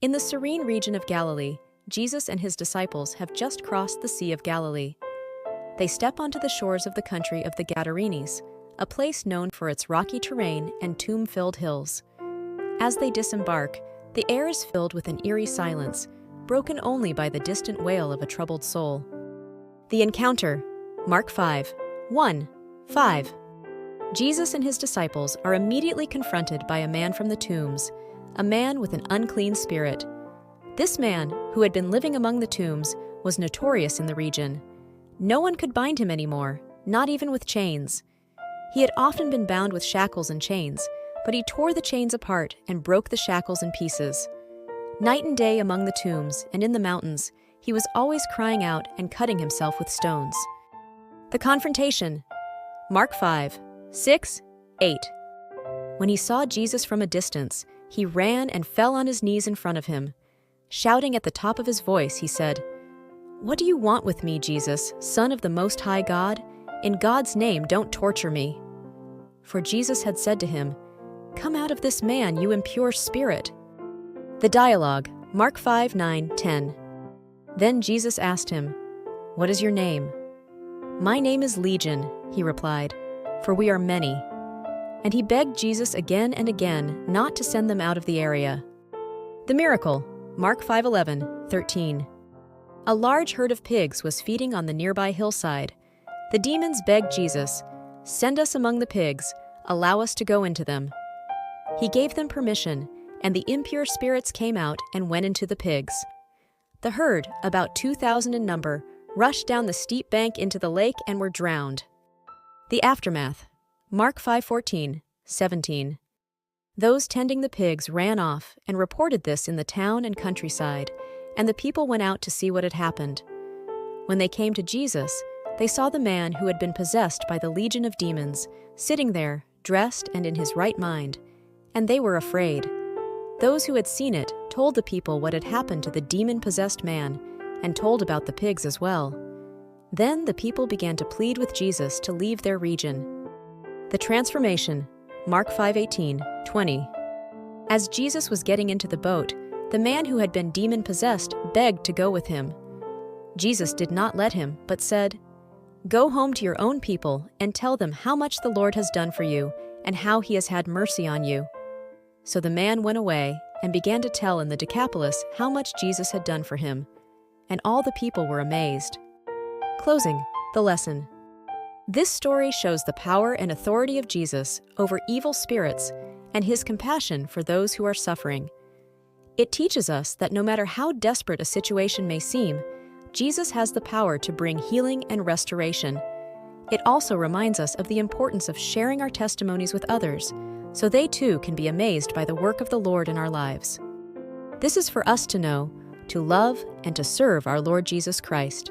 In the serene region of Galilee, Jesus and his disciples have just crossed the Sea of Galilee. They step onto the shores of the country of the Gadarenes, a place known for its rocky terrain and tomb-filled hills. As they disembark, the air is filled with an eerie silence, broken only by the distant wail of a troubled soul. The encounter, Mark 5:1-5. Jesus and his disciples are immediately confronted by a man from the tombs, a man with an unclean spirit. This man, who had been living among the tombs, was notorious in the region. No one could bind him anymore, not even with chains. He had often been bound with shackles and chains, but he tore the chains apart and broke the shackles in pieces. Night and day among the tombs and in the mountains, he was always crying out and cutting himself with stones. The confrontation, Mark 5:6-8. When he saw Jesus from a distance, he ran and fell on his knees in front of him. Shouting at the top of his voice, he said, "What do you want with me, Jesus, Son of the Most High God? In God's name, don't torture me." For Jesus had said to him, "Come out of this man, you impure spirit." The dialogue, Mark 5:9-10. Then Jesus asked him, "What is your name?" "My name is Legion," he replied, "for we are many." And he begged Jesus again and again not to send them out of the area. The miracle, Mark 5:11-13. A large herd of pigs was feeding on the nearby hillside. The demons begged Jesus, "Send us among the pigs, allow us to go into them." He gave them permission, and the impure spirits came out and went into the pigs. The herd, about 2,000 in number, rushed down the steep bank into the lake and were drowned. The aftermath, Mark 5:14-17. Those tending the pigs ran off and reported this in the town and countryside, and the people went out to see what had happened. When they came to Jesus, they saw the man who had been possessed by the legion of demons, sitting there, dressed and in his right mind, and they were afraid. Those who had seen it told the people what had happened to the demon-possessed man, and told about the pigs as well. Then the people began to plead with Jesus to leave their region. The transformation, Mark 5:18-20. As Jesus was getting into the boat, the man who had been demon-possessed begged to go with him. Jesus did not let him, but said, "Go home to your own people and tell them how much the Lord has done for you and how he has had mercy on you." So the man went away and began to tell in the Decapolis how much Jesus had done for him, and all the people were amazed. Closing, the lesson. This story shows the power and authority of Jesus over evil spirits and his compassion for those who are suffering. It teaches us that no matter how desperate a situation may seem, Jesus has the power to bring healing and restoration. It also reminds us of the importance of sharing our testimonies with others, so they too can be amazed by the work of the Lord in our lives. This is for us to know, to love, and to serve our Lord Jesus Christ.